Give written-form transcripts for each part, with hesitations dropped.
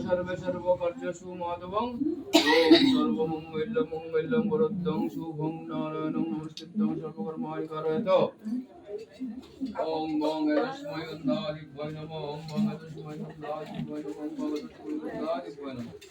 सर्वे सर्वकार्येषु माधवं सर्वमङ्गलं वरदं शुभं नारायणं नमस्कृतं सर्वकर्माणि कारयेत् ओम गं तस्मै गन्धाधिपतये नमः ओम गं तस्मै गन्धाधिपतये नमः ओम गं तस्मै गन्धाधिपतये नमः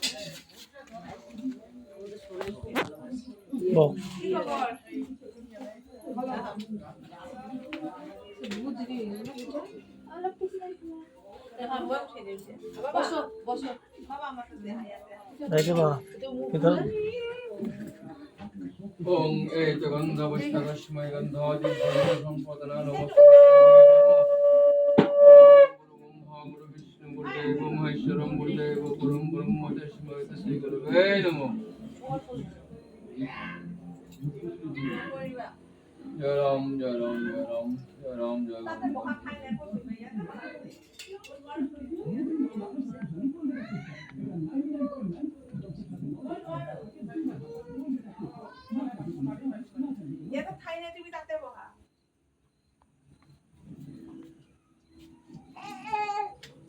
ओम एत गन्धवस्तकस्मै गन्धाधिपतये सम्पदना नमः गुरु विष्णु गुरुदेव महेश्वरं गुरुदेव गुरुं ब्रह्म तस्मै तस्मै गुरवे नमः जय राम जय राम जय राम जय राम जय राम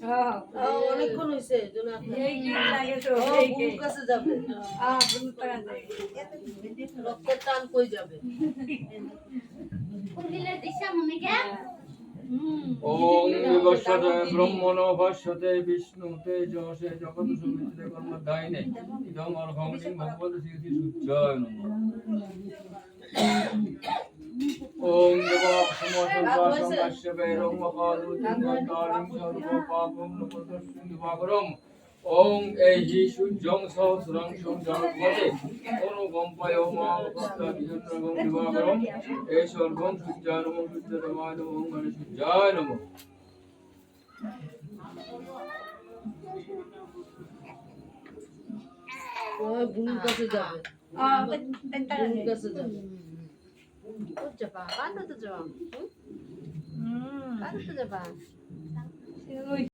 অনেকক্ষণ হয়েছে কাছে যাবে রক্তের টান কই যাবে ओम विवस्वते ब्रह्मणो भाष्यते विष्णुते जसे जगत सुमित्रे कर्मधायिने इदं अर्घं भगवते श्री सूर्याय नमः ओम देवासमसंगास्य वैरं महारुद्रं सर्वपापं नमस्ते दिवाकरं ओम एहि सूर्यं सहस्रं सूर्यं अनुकम्पाय मां दिवाकरं ए सर्वं सूर्याय नमः सूर्यरमाय नमः गणेश सूर्याय नमः বুনুর কাছে যাবে বুনুর কাছে যাবে যাবা বাড়িতে যাবা বাড়িতে যাবা